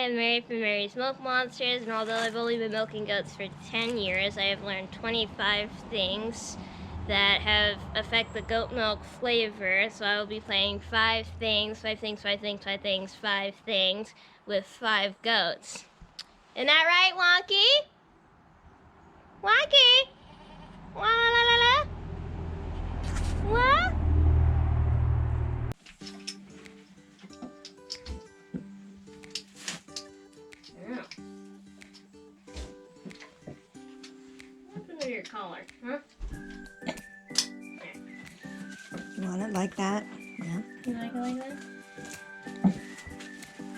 am Mary from Mary's Milk Monsters, and although I've only been milking goats for 10 years, I have learned 25 things that have affect the goat milk flavor. So I will be playing 5 things with 5 goats. Isn't that right, Wonky? Wonky? La la la la? What? What's under your collar, huh? You want it like that? Yeah. You like it like that?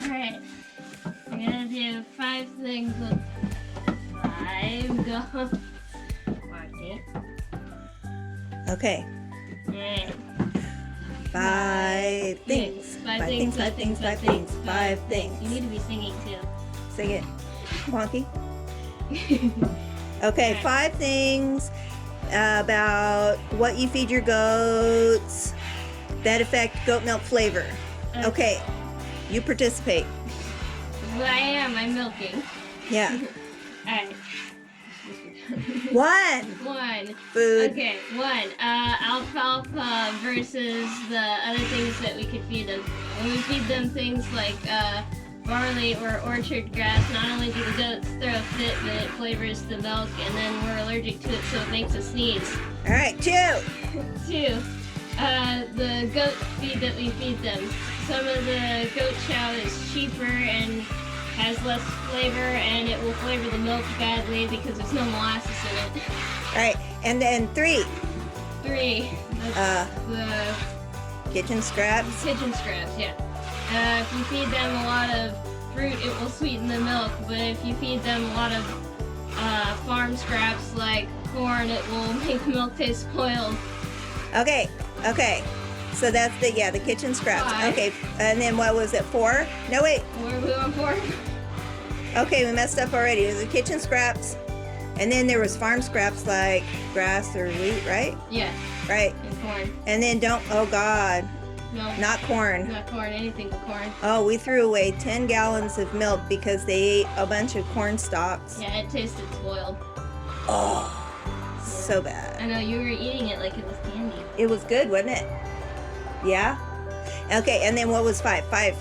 Alright. We're gonna do 5 things with 5 goats. Okay. Alright. 5 things. 5 things. 5 things. 5 things. 5 things. You need to be singing too. Sing it. Wonky. Okay, 5 things about what you feed your goats that affect goat milk flavor. Okay, you participate. Well, I am. I'm milking. Yeah. Alright. 1. 1. Food. Okay, 1. Alfalfa versus the other things that we could feed them. When we feed them things like barley or orchard grass, not only do the goats throw a fit, but it flavors the milk, and then we're allergic to it, so it makes us sneeze. All right, 2. 2. The goat feed that we feed them. Some of the goat chow is cheaper and has less flavor, and it will flavor the milk badly because there's no molasses in it. All right, and then 3. 3. That's the Kitchen scraps. kitchen scraps, yeah. If you feed them a lot of fruit, it will sweeten the milk, but if you feed them a lot of farm scraps like corn, it will make the milk taste spoiled. Okay. So that's the kitchen scraps. 5. Okay, and then what was it? 4? No, wait. Where are we on 4? Okay, we messed up already. It was the kitchen scraps, and then there was farm scraps like grass or wheat, right? Yeah, Right. and corn. And then oh God, No, not corn. not corn, anything but corn. Oh, we threw away 10 gallons of milk because they ate a bunch of corn stalks. Yeah, it tasted spoiled. Oh, so bad. I know, you were eating it like it was candy. It was good, wasn't it? Yeah? Okay, and then what was 5? 5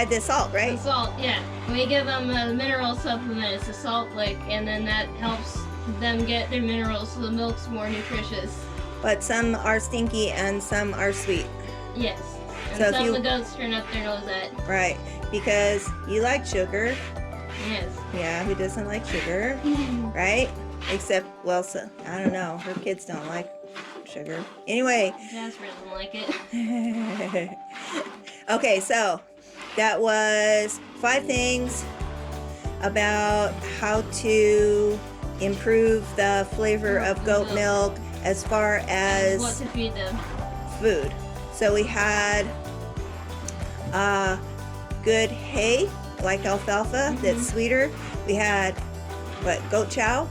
the salt, right? The salt, yeah. We give them a mineral supplement. It's a salt lick, and then that helps them get their minerals so the milk's more nutritious. But some are stinky and some are sweet. Yes. And So if some you- of the goats turn up their nose at. Right, because you like sugar. Yes. Yeah, who doesn't like sugar, right? Except, well, I don't know. Her kids don't like sugar. Anyway. Jasper doesn't like it. Okay, so that was 5 things about how to improve the flavor of goat milk as far as What to feed them. food. So we had good hay, like alfalfa, that's sweeter. We had, goat chow?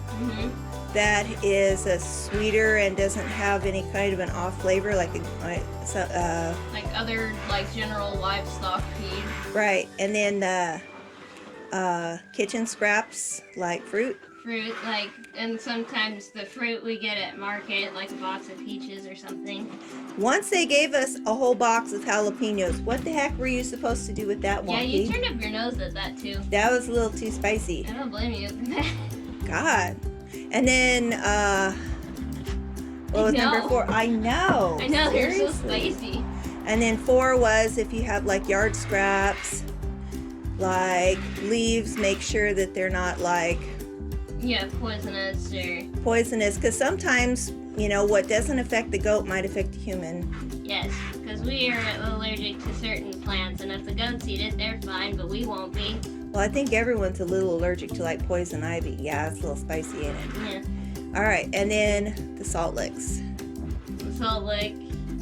That is a sweeter and doesn't have any kind of an off flavor, like other, general livestock feed. right. And then the kitchen scraps, like fruit. Fruit, and sometimes the fruit we get at market, like a box of peaches or something. Once they gave us a whole box of jalapenos. What the heck were you supposed to do with that, Wonky? Yeah, you turned up your nose at that too. That was a little too spicy. I don't blame you. God. And then, what was number 4? I know. I know, they're so Seriously. spicy. And then 4 was if you have yard scraps, like leaves, make sure that they're not Poisonous or... poisonous, because sometimes, what doesn't affect the goat might affect the human. Yes, because we are allergic to certain plants, and if the goats eat it, they're fine, but we won't be. Well, I think everyone's a little allergic to poison ivy. Yeah, it's a little spicy, ain't it? Yeah. All right, and then the salt licks. The salt lick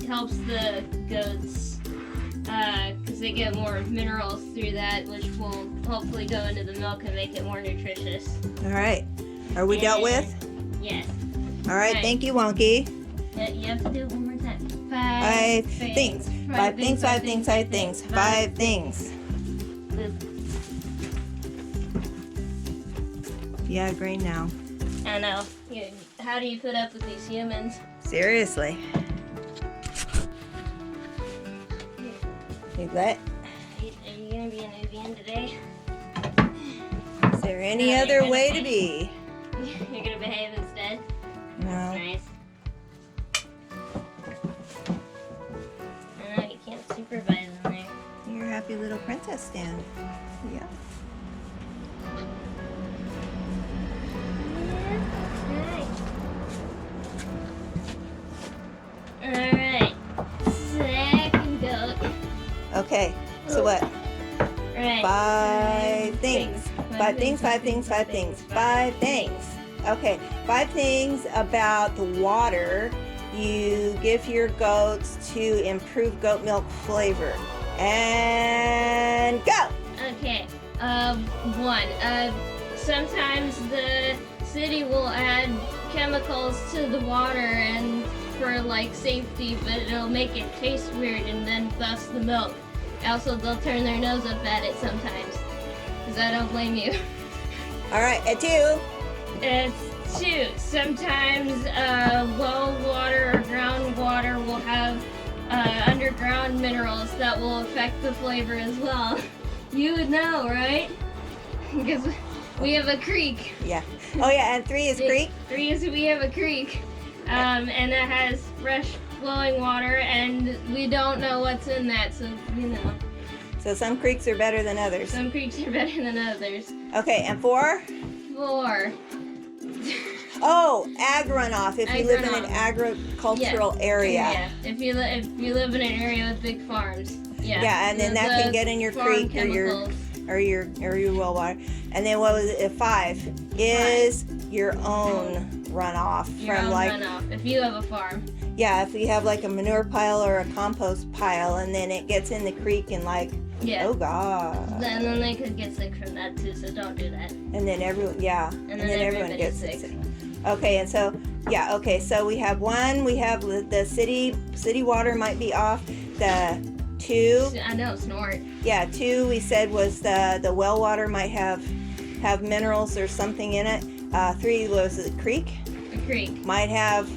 helps the goats because they get more minerals through that, which will hopefully go into the milk and make it more nutritious. All right, are we dealt with? Yes. All right, Right. thank you, Wonky. You have to do it one more time. 5 things. 5 things. 5 things. 5 things. 5 things. Yeah, green now. I know. How do you put up with these humans? Seriously. Nubelette, Are you gonna be a Nubian today? is there any No, other you're way gonna to be? You're gonna behave instead? No. Nice. I know, you can't supervise in there. Your happy little princess stand. Yeah. Alright. Second goat. Okay, so what? Right. 5 things. 5 things, 5 things, 5 things. 5 things. Okay, 5 things about the water you give your goats to improve goat milk flavor. And go! Okay. 1. Sometimes the city will add chemicals to the water and for like safety, but it'll make it taste weird and then thus the milk. Also, they'll turn their nose up at it sometimes. Because I don't blame you. Alright, at 2. It's 2. Sometimes well water or groundwater will have underground minerals that will affect the flavor as well. You would know, right? Because we have a creek. Yeah. Oh yeah, and 3 is creek. 3 is we have a creek. And it has fresh flowing water and we don't know what's in that, so you know. So some creeks are better than others. Some creeks are better than others. Okay, and 4? 4. Oh, ag runoff if you live in an runoff. agricultural area. Yeah, if you live in an area with big farms. Yeah. Yeah, and then that can get in your farm creek chemicals. or your well water. And then what was it? 5 is your own runoff Your from own like runoff, if you have a farm. yeah, if you have like a manure pile or a compost pile, and then it gets in the creek and like Yeah. oh god. And then they could get sick from that too, so don't do that. And then everyone and then everyone everybody's gets sick. Okay, and so yeah, okay, so we have 1, we have the city water might be off. The 2, I know, snort. yeah, 2 we said was the well water might have minerals or something in it. 3 was the creek A creek. might have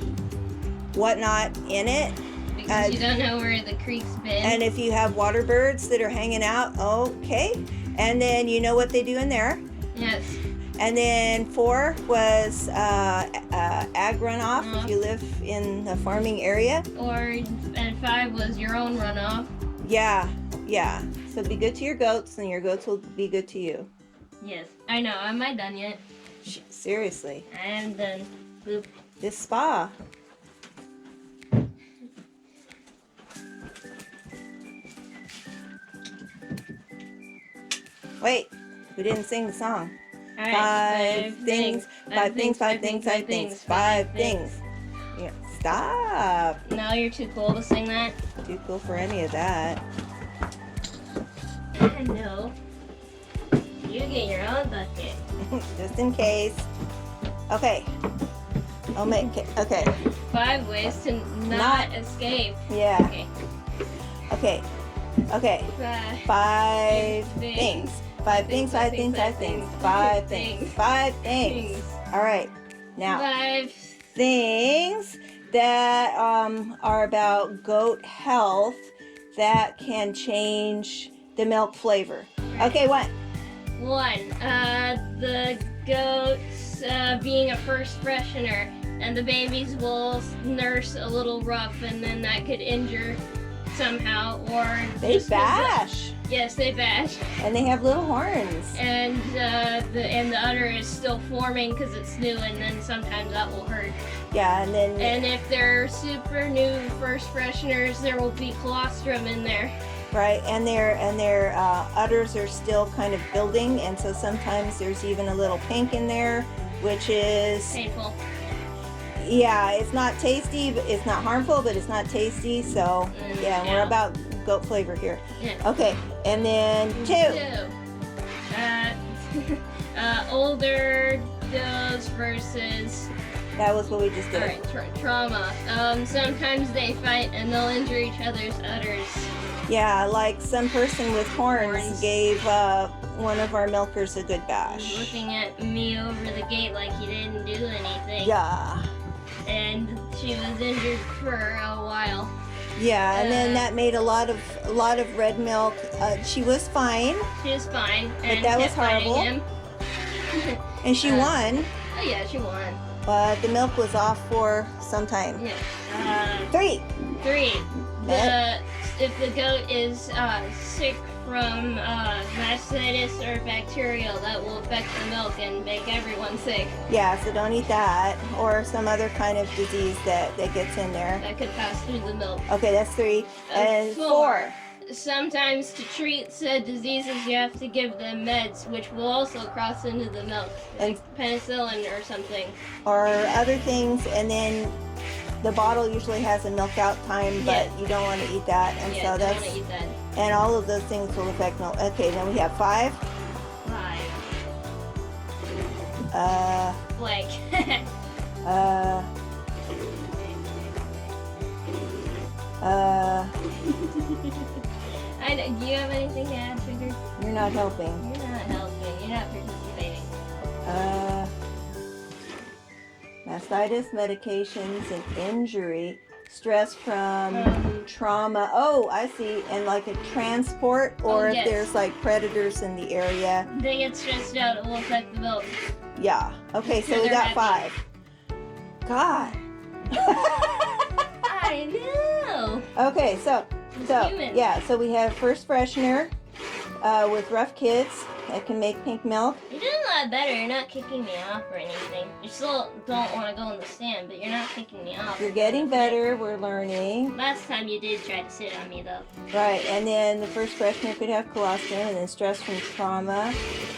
whatnot in it. Because you don't know where the creek's been. And if you have water birds that are hanging out, okay. And then you know what they do in there. Yes. And then 4 was ag runoff if you live in a farming area. And 5 was your own runoff. Yeah. So be good to your goats and your goats will be good to you. Yes. I know. Am I done yet? Seriously. I am done. Boop. This spa. Wait, we didn't sing the song. All right. 5 things, 5 things, 5 things, 5 things, 5 things. Yeah, stop. No, you're too cool to sing that. Too cool for any of that. I know. You get your own bucket. Just in case. Okay. I'll make it. Okay. 5 ways to not escape. Yeah. Okay. Okay. 5 things. 5 things, 5 things, 5 things, 5 things, 5 things. All right. Now, 5 things that are about goat health that can change the milk flavor. Okay, what? 1. The goats being a first freshener, and the babies will nurse a little rough, and then that could injure somehow, or They just 'cause bash. Yes, they bash, And they have little horns. and the udder is still forming because it's new, and then sometimes that will hurt. Yeah, and then And if they're super new first fresheners, there will be colostrum in there. right, and their udders are still kind of building, and so sometimes there's even a little pink in there, which is Painful. yeah, it's not tasty, but it's not harmful, but it's not tasty. So yeah, we're about goat flavor here. Yeah. Okay, and then 2. 2. Older goats versus That was what we just did. trauma. Sometimes they fight and they'll injure each other's udders. Yeah, like some person with horns Horns. gave one of our milkers a good bash. Looking at me over the gate like he didn't do anything. Yeah. And she was injured for a while. Yeah, and then that made a lot of red milk. She was fine, She was fine. And that was kept fighting horrible. him. and she won, Oh yeah, she won. but the milk was off for some time. Yeah. 3. 3. If the goat is sick from mastitis or bacterial, that will affect the milk and make everyone sick. Yeah, so don't eat that, or some other kind of disease that gets in there. That could pass through the milk. Okay, that's 3. And 4. Sometimes to treat said diseases, you have to give them meds, which will also cross into the milk, like penicillin or something. Or other things, and then the bottle usually has a milk out time, but you don't want to eat that, and Yeah, so don't that's want to eat that. and all of those things will affect milk. Okay, then we have 5. 5. Blank. Do you have anything to add, Sugar? You're not helping. You're not helping. You're not participating. Mastitis, medications, and injury, stress from trauma. Oh, I see. And like a transport, or if yes. there's like predators in the area. They get stressed out, it will affect the milk. Yeah. Okay, so So we they're got happy. 5. God. I know. Okay, so Human. yeah, so we have first freshener with rough kids that can make pink milk. You're doing a lot better. You're not kicking me off or anything. You still don't want to go in the stand, but you're not kicking me off. You're getting better. We're learning. Last time you did try to sit on me, though. Right, and then the first freshener could have colostrum, and then stress from trauma,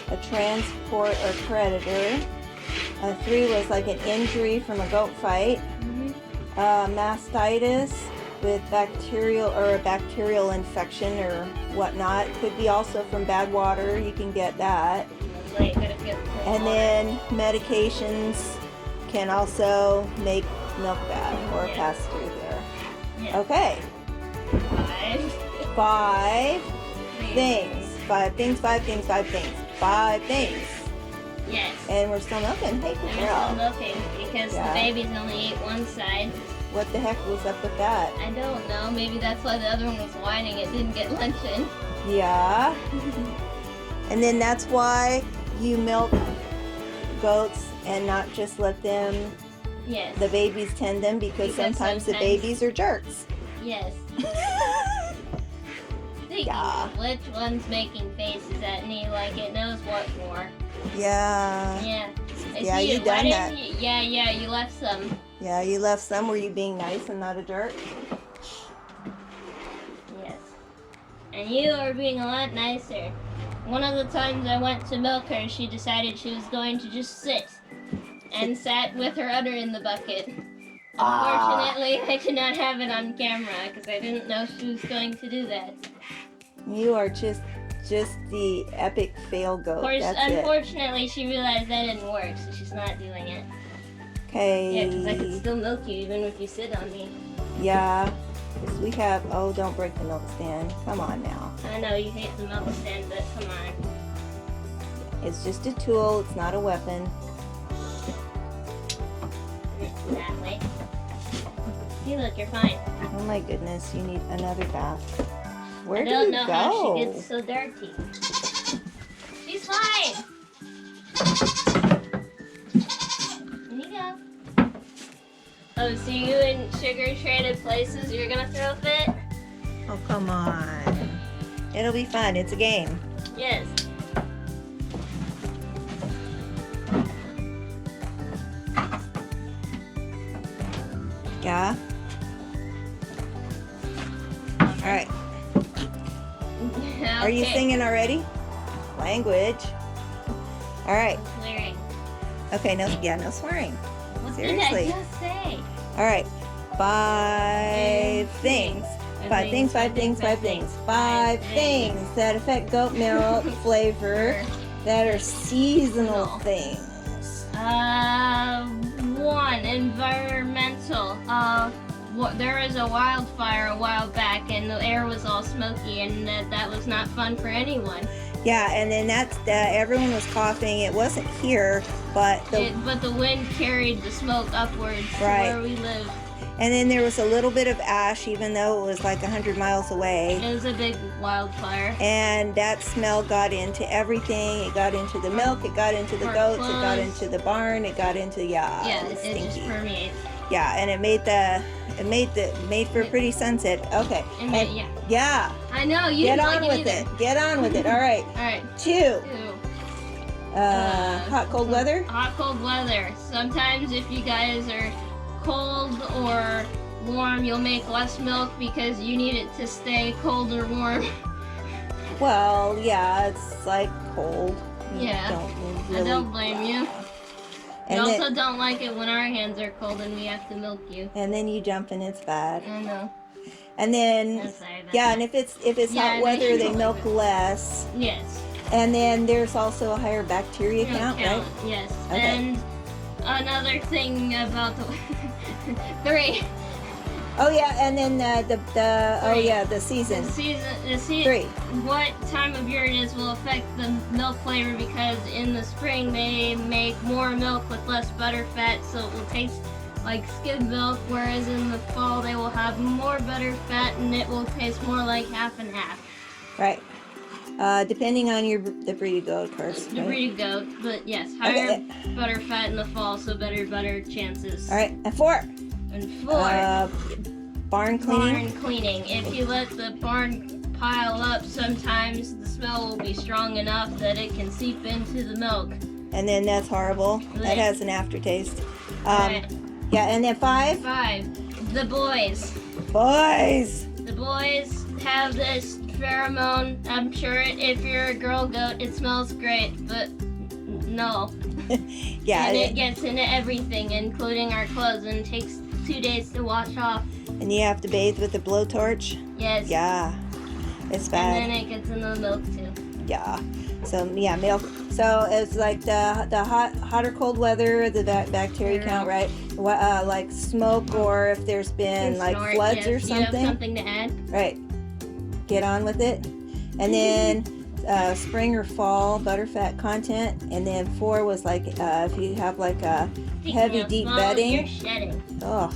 a transport or predator. 3 was like an injury from a goat fight. Mastitis with bacterial or a bacterial infection or whatnot. Could be also from bad water. You can get that. And then medications can also make milk bad or pass through there. Yeah. Okay. 5 things. 5 things, 5 things, 5 things. 5 things. Yes. And we're still milking. Hey, good And we're girl. still milking because the babies only ate one side. What the heck was up with that? I don't know. Maybe that's why the other one was whining. It didn't get luncheon. Yeah. And then that's why you milk goats and not just let them, Yes. the babies tend them, because sometimes the babies are jerks. Yes. Yeah. Which one's making faces at me like it knows what for? Yeah. Yeah. I Yeah, see you it. Why done that. didn't you? Yeah, you left some. Yeah, you left some. Were you being nice and not a jerk? Yes. And you are being a lot nicer. One of the times I went to milk her, she decided she was going to just sit. And sat with her udder in the bucket. Unfortunately, I did not have it on camera because I didn't know she was going to do that. You are just the epic fail goat. Of course, That's it. unfortunately, she realized that didn't work, so she's not doing it. Okay. Yeah, because I could still milk you even if you sit on me. Yeah. 'Cause we have, oh, don't break the milk stand. Come on now. I know you hate the milk stand, but come on. It's just a tool. It's not a weapon. That way. See, look, you're fine. Oh my goodness, you need another bath. Where I do don't you know go? how she gets so dirty. She's fine. There you go. Oh, so you and Sugar traded places? You're gonna throw a fit? Oh, come on. It'll be fun. It's a game. Yes. Yeah? All right. Okay. Are you singing already? Language. All right. Clearing. Okay, no swearing. What Seriously. did I just say? All right. 5 things. 5 things, 5 things, 5 things. 5 things that affect goat milk flavor that are seasonal things. 1, environmental. there was a wildfire a while back, and the air was all smoky, and that was not fun for anyone. Yeah, and then everyone was coughing. It wasn't here, but the wind carried the smoke upwards to Right. where we live. and then there was a little bit of ash, even though it was like 100 miles away. It was a big wildfire. And that smell got into everything. It got into the milk. It got into the Our goats. It got clothes. into the barn. It got into Yeah, it was it just stinky. permeates. Yeah, and it made for a pretty sunset. Okay. Yeah. Yeah. I know you Get didn't on like with it either. it. Get on with it. All right. All right. 2. Two. Hot cold weather. Hot cold weather. Sometimes if you guys are cold or warm, you'll make less milk because you need it to stay cold or warm. Well, yeah, it's like cold. You Yeah. Don't I really, don't blame you. We And also then, don't like it when our hands are cold and we have to milk you. and then you jump and it's bad. I know. And then I'm sorry about yeah, that. and if it's Yeah, hot weather, they don't milk like it. less. Yes. And then there's also a higher bacteria Milk count, right? Yes. Okay. And another thing about the 3. Oh yeah, and then the season. The season. 3. What time of year it is will affect the milk flavor because in the spring they make more milk with less butter fat, so it will taste like skim milk, whereas in the fall they will have more butter fat and it will taste more like half and half. Right. Depending on the breed of goat, of course. The Right? breed of goat, but yes, higher Okay. butter fat in the fall, so better butter chances. All right. And 4. And 4. Barn cleaning. Barn cleaning. If you let the barn pile up, sometimes the smell will be strong enough that it can seep into the milk. And then that's horrible. That Yeah. has an aftertaste. Right. Yeah, and then 5. 5. The boys. Boys. The boys have this pheromone. I'm sure if you're a girl goat, it smells great, but no. Yeah. And it gets into everything, including our clothes, and it takes 2 days to wash off. And you have to bathe with a blowtorch. Yes. Yeah. It's And bad. then it gets in the milk too. Yeah. So yeah, milk. So it's like the hot or cold weather, the bacteria Yeah. count, right? Like smoke, or if there's been like Snort, floods yes. or You have something. something to add? Right. Get on with it. And then spring or fall butterfat content. And then 4 was like if you have like a heavy deep Mom, bedding. You're shedding. Oh,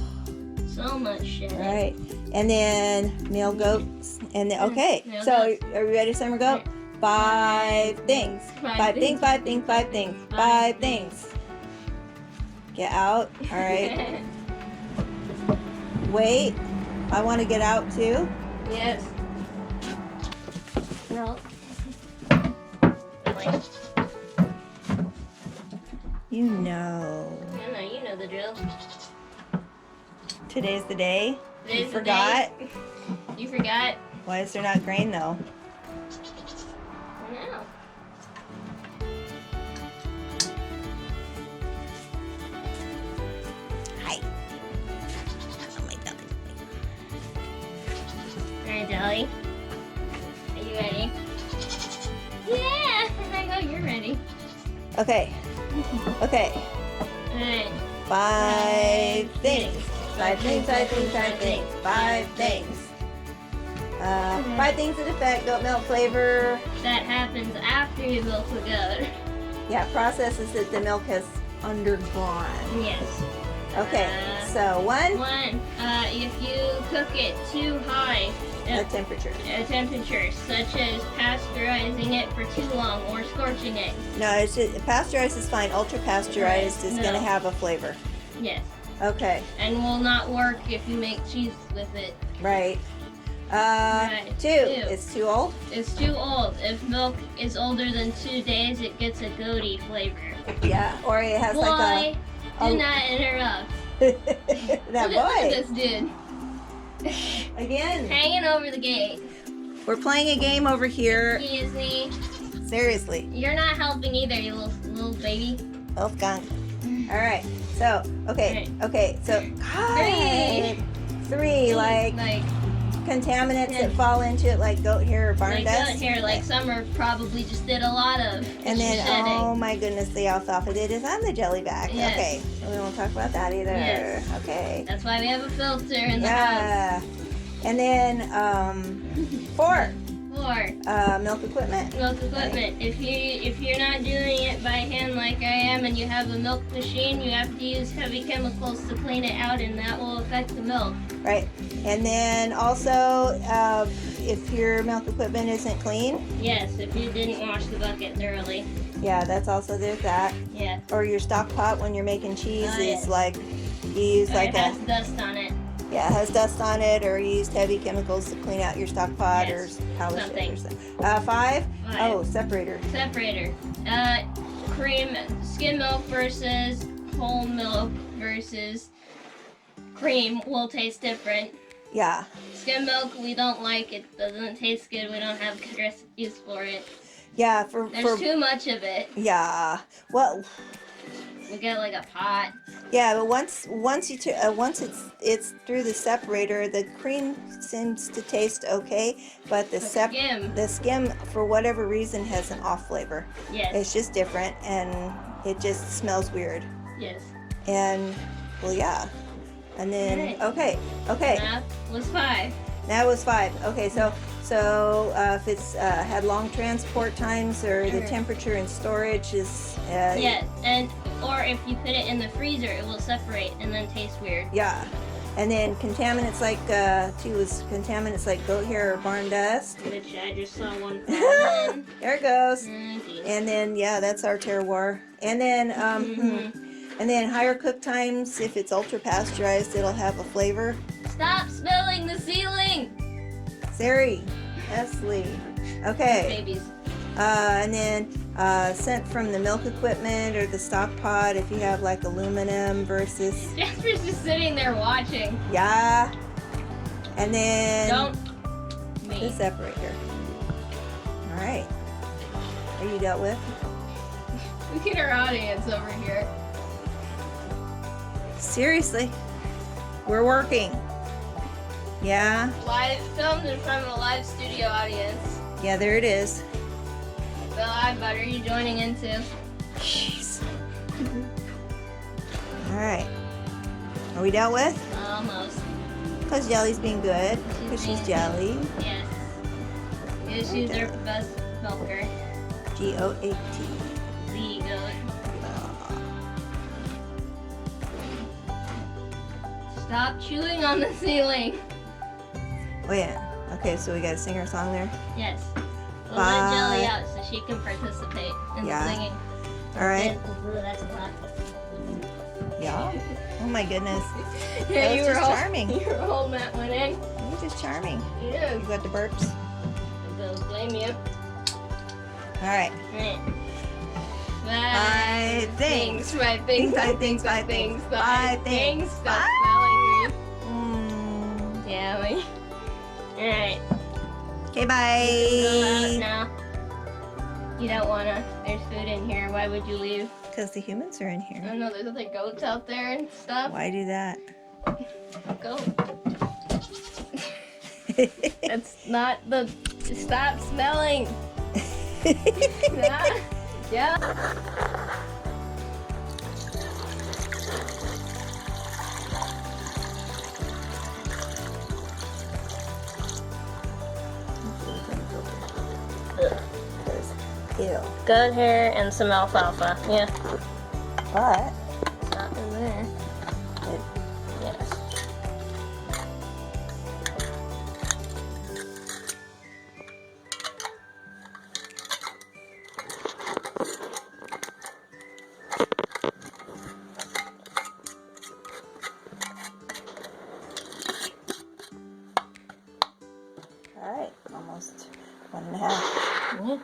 So much shedding. right. And then male goats. And then okay. Male So goats. are you ready, summer goat? 5 things. 5 things. 5 things. 5 things. 5 things. Get out. All right. Wait. I want to get out too. Yes. No. Like, You know. you know the drill. Today's the day. Today's You the forgot. day. You forgot? Why is there not grain though? No. Hi. Oh my God. Alright, Dolly. Are you ready? Yeah! I know you're ready. Okay. Okay. Alright. 5 things. 5 things. 5 things. 5 things. 5 things. 5 things that affect goat milk flavor. That happens after you milk the goat. Yeah, processes that the milk has undergone. Yes. Okay, so 1, 1. If you cook it too high, a temperature. a temperature, such as pasteurizing it for too long or scorching it. No, it's just, pasteurized is fine. Ultra pasteurized is No. going to have a flavor. Yes. Okay, And will not work if you make cheese with it. right. Right, 2, 2. it's too old. It's too old. If milk is older than 2 days, it gets a goaty flavor. Yeah, or it has Boy, like do not interrupt. that Look at boy. this dude. Again, Hanging over the gate. we're playing a game over here. Excuse me. Seriously, You're not helping either, you little baby. little skunk. All right, so okay, Right. okay, so God, 3, like Like, contaminants that fall into it, like goat hair or barn like dust. goat hair, like Summer probably just did a lot of. And then, shedding. oh my goodness, the alfalfa it is on the jelly back. Yes. Okay, so we won't talk about that either. Yes. Okay. That's why we have a filter in the house. Yeah. And then 4. 4. Milk equipment. Milk equipment. If you're not doing it by hand like I am, and you have a milk machine, you have to use heavy chemicals to clean it out, and that will affect the milk. Right. And then also, if your milk equipment isn't clean. Yes, if you didn't wash the bucket thoroughly. Yeah, that's also there's that. Yeah. Or your stock pot when you're making cheese is yes. like you use Or like it has dust on it. Yeah, it has dust on it, or you used heavy chemicals to clean out your stock pot Yes, or polish something. it or something. 5? Oh, separator. Separator. Cream, skim milk versus whole milk versus cream will taste different. Yeah. Skim milk, we don't like it. Doesn't taste good. We don't have recipes for it. Yeah, There's too much of it. Yeah. Well, We get like a pot. yeah, but once it's through the separator, the cream seems to taste okay, but the skim for whatever reason has an off flavor. Yes. It's just different and it just smells weird. Yes. And well, yeah. And then Right. okay. That was 5. That was 5. Okay, so if it's had long transport times or the temperature and storage is Yeah, or if you put it in the freezer, it will separate and then taste weird. yeah. And then contaminants like 2 was contaminants like goat hair or barn dust. Which I just saw one fall in. There it goes. Okay. And then yeah, that's our terroir. And then and then higher cook times. If it's ultra pasteurized, it'll have a flavor. Stop smelling the ceiling! Sari, Esley. Okay. Babies. And then scent from the milk equipment or the stock pot if you have like aluminum versus Jasper's just sitting there watching. yeah. And then Don't. the Me. separator. All right. Are you dealt with? Look at our audience over here. Seriously, we're working. Yeah. Live filmed in front of a live studio audience. Yeah, there it is. Bill, I butter you joining in too. Jeez. All right. Are we dealt with? Almost. Because Jelly's being good. Because she's Jelly. Yes. Because she's our best milker. GOAT. The goat. Stop chewing on the ceiling. Oh yeah. Okay, so we gotta sing our song there. Yes. We'll Bye. let Jelly out so she can participate in Yeah. the singing. All right. Ooh, that's a lot. Yeah. Oh my goodness. Yeah, That was just charming. You were holding that one in. You're just charming. Yeah. You got the burps. They'll blame you. All right. Right. 5 things. 5 things. 5 things. 5 things. 5 things. Stop smelling me. Mm. Yeah, we. Alright. Okay, Go out bye. now. You don't wanna. There's food in here. Why would you leave? Because the humans are in I here. don't know, there's other goats out there and stuff. Why do that? Go. That's not the. Stop smelling. Yeah. Yeah. Ew. Goat hair and some alfalfa. Yeah. But It's not in there. it, Yes. all right, almost 1.5. Yeah.